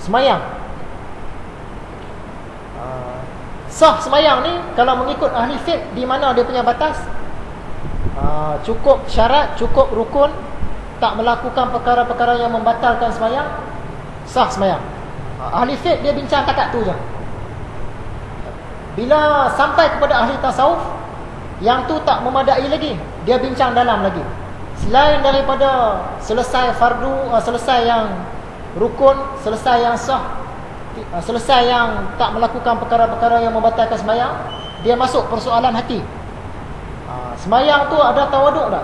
Semayang. Sah semayang ni kalau mengikut ahli fiqh, di mana dia punya batas? Cukup syarat, cukup rukun, tak melakukan perkara-perkara yang membatalkan semayang, sah semayang. Ahli fiqh dia bincang takat tu je. Bila sampai kepada ahli tasawuf, yang tu tak memadai lagi, dia bincang dalam lagi. Selain daripada selesai fardu, selesai yang rukun, selesai yang sah, selesai yang tak melakukan perkara-perkara yang membatalkan semayang, dia masuk persoalan hati. Semayang tu ada tawaduk tak?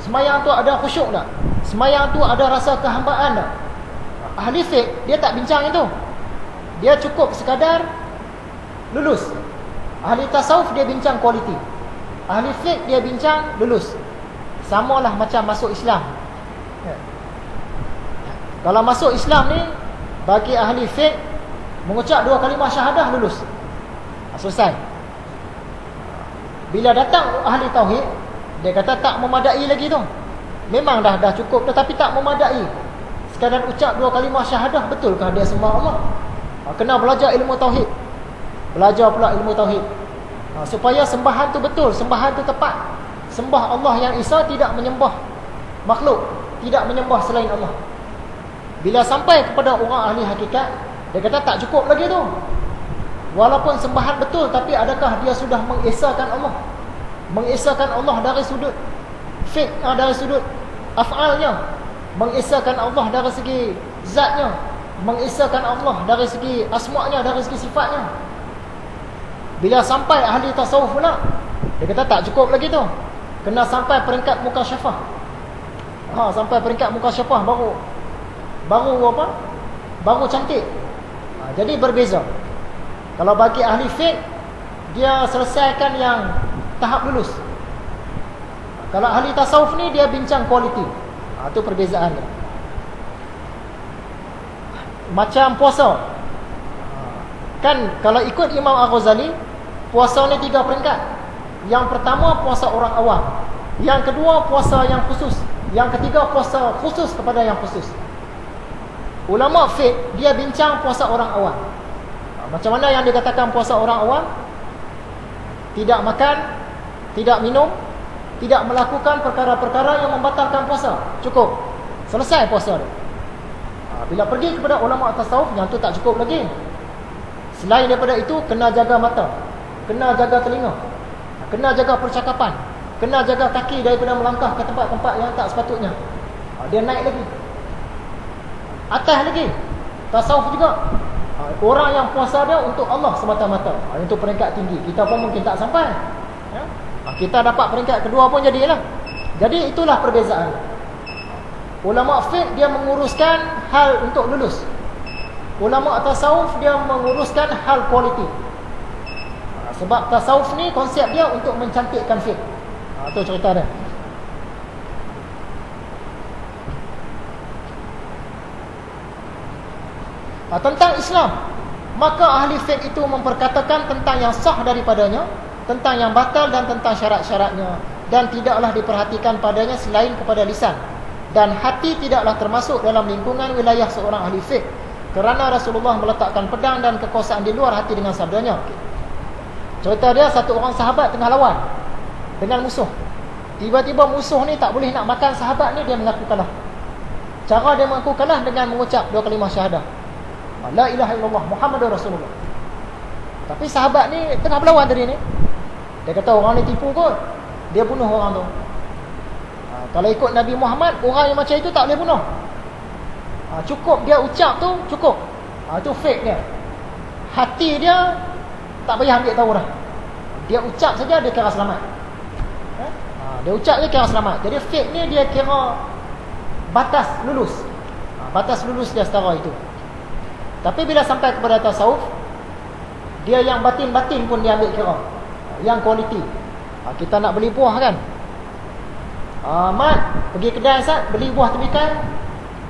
Semayang tu ada khusyuk tak? Semayang tu ada rasa kehambaan tak? Ahli fiqh dia tak bincang itu. Dia cukup sekadar lulus. Ahli tasawuf dia bincang kualiti. Ahli fiqh dia bincang lulus. Samalah macam masuk Islam. Kalau masuk Islam ni, bagi ahli fiqh, mengucap 2 kalimah syahadah lulus. Selesai. Bila datang ahli tauhid, dia kata tak memadai lagi tu. Memang dah cukup tetapi tak memadai. Sekadar ucap 2 kalimah syahadah, betulkah dia sembah Allah? Kena belajar ilmu tauhid. Belajar pula ilmu tauhid. Supaya sembahan tu betul, sembahan tu tepat. Sembah Allah yang Esa, tidak menyembah makhluk, tidak menyembah selain Allah. Bila sampai kepada orang ahli hakikat, dia kata tak cukup lagi tu. Walaupun sembahan betul, tapi adakah dia sudah mengesakan Allah? Mengesakan Allah dari sudut fiqh, dari sudut af'alnya, mengesakan Allah dari segi zatnya, mengesakan Allah dari segi asma'nya, dari segi sifatnya. Bila sampai ahli tasawuf pula, dia kata tak cukup lagi tu. Kena sampai peringkat mukasyafah. Sampai peringkat mukasyafah baru apa? Baru cantik. Jadi berbeza. Kalau bagi ahli fiqh, dia selesaikan yang tahap lulus. Kalau ahli tasawuf ni, dia bincang kualiti. Itu perbezaan dia. Macam puasa. Kan kalau ikut Imam Al-Ghazali, puasa ni 3 peringkat. Yang pertama puasa orang awam, yang kedua puasa yang khusus, yang ketiga puasa khusus kepada yang khusus. Ulama fiqh dia bincang puasa orang awam. Macam mana yang dikatakan puasa orang awam? Tidak makan, tidak minum, tidak melakukan perkara-perkara yang membatalkan puasa. Cukup. Selesai puasa dia. Bila pergi kepada ulama tasawuf, yang tu tak cukup lagi. Selain daripada itu, kena jaga mata, kena jaga telinga, kena jaga percakapan, kena jaga kaki daripada melangkah ke tempat-tempat yang tak sepatutnya. Dia naik lagi, atas lagi. Tasawuf juga, orang yang puasa dia untuk Allah semata-mata, untuk peringkat tinggi. Kita pun mungkin tak sampai, ya? Kita dapat peringkat kedua pun jadilah. Jadi itulah perbezaan. Ulama fiqh dia menguruskan hal untuk lulus. Ulama tasawuf dia menguruskan hal kualiti. Sebab tasawuf ni konsep dia untuk mencantikkan fiqh. Itu cerita dia. Tentang Islam, maka ahli fiqh itu memperkatakan tentang yang sah daripadanya, tentang yang batal dan tentang syarat-syaratnya, dan tidaklah diperhatikan padanya selain kepada lisan. Dan hati tidaklah termasuk dalam lingkungan wilayah seorang ahli fiqh, kerana Rasulullah meletakkan pedang dan kekuasaan di luar hati dengan sabdanya. Cerita dia, satu orang sahabat tengah lawan dengan musuh. Tiba-tiba musuh ni tak boleh nak makan sahabat ni, dia mengaku kalah. Cara dia mengaku kalah dengan mengucap 2 kalimah syahadah, La ilaha illallah Muhammadur Rasulullah. Tapi sahabat ni tengah berlawan tadi ni, dia kata orang ni tipu kot, dia bunuh orang tu. Kalau ikut Nabi Muhammad, orang yang macam itu tak boleh bunuh. Cukup dia ucap tu, cukup. Itu fake dia. Hati dia tak payah ambil tahu dah. Dia ucap saja, dia kira selamat. Dia ucap je kira selamat. Jadi fake ni dia kira batas lulus. Batas lulus dia setara itu. Tapi bila sampai kepada tasawuf, dia yang batin-batin pun dia ambil kira, yang kualiti. Kita nak beli buah kan, Mat pergi kedai Ustaz, beli buah temikai.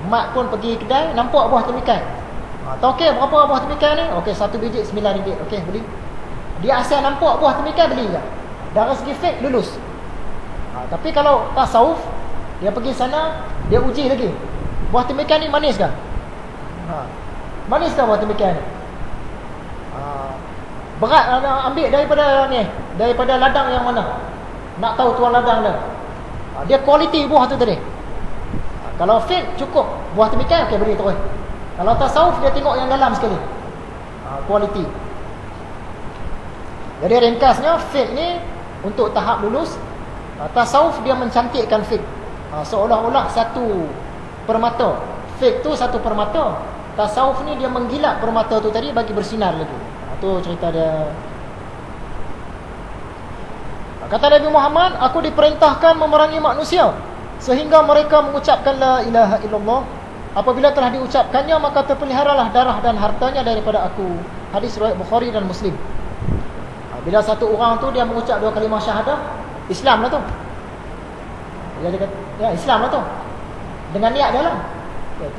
Mat pun pergi kedai, nampak buah temikai. Okey, berapa buah temikai ni? Okey, 1 biji RM9. Okey, beli. Dia asal nampak buah temikai, beli je. Dari segi fake lulus. Tapi kalau tasawuf, dia pergi sana, dia uji lagi. Buah temikai ni manis ke? Manis tak buat demikian? Berat ambil daripada ni, daripada ladang yang mana? Nak tahu tuan ladang dia. Dia kualiti buah tu tadi. Kalau fiqh cukup buah demikian, okey beri terus. Kalau tasawuf dia tengok yang dalam sekali. Kualiti. Jadi ringkasnya fiqh ni untuk tahap lulus, tasawuf dia mencantikkan fiqh. Seolah-olah satu permata. Fiqh tu satu permata. Tasawuf ni dia menggilap permata tu tadi bagi bersinar lagi. Itu cerita dia. Kata Nabi Muhammad, aku diperintahkan memerangi manusia sehingga mereka mengucapkan la ilaha illallah. Apabila telah diucapkannya, maka terpeliharalah darah dan hartanya daripada aku. Hadis riwayat Bukhari dan Muslim. Bila satu orang tu dia mengucap 2 kalimah syahadah, Islam lah tu. Dia kata, ya Islam lah tu. Dengan niat dalam.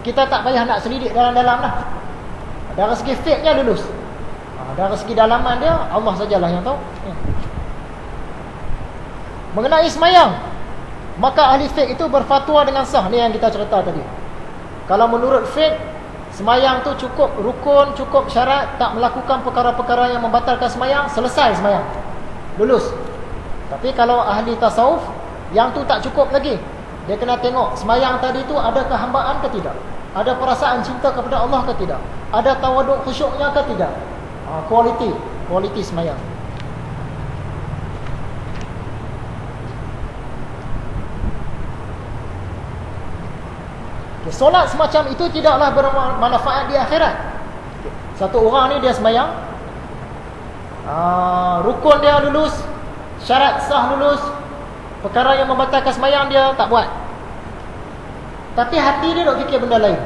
Kita tak payah nak selidik dalam-dalam lah. Dari segi fiqhnya lulus. Dari segi dalaman dia, Allah sajalah yang tahu. Ya. Mengenai semayang, maka ahli fiqh itu berfatwa dengan sah. Ni yang kita cerita tadi. Kalau menurut fiqh, semayang tu cukup rukun, cukup syarat, tak melakukan perkara-perkara yang membatalkan semayang, selesai semayang, lulus. Tapi kalau ahli tasawuf, yang tu tak cukup lagi. Dia kena tengok semayang tadi tu ada kehambaan ke tidak, ada perasaan cinta kepada Allah ke tidak, ada tawaduk khusyuknya ke tidak. Kualiti semayang. Solat semacam itu tidaklah bermanfaat di akhirat. Satu orang ni dia semayang, rukun dia lulus, syarat sah lulus, perkara yang membatalkan semayang dia tak buat. Tapi hati dia duk fikir benda lain.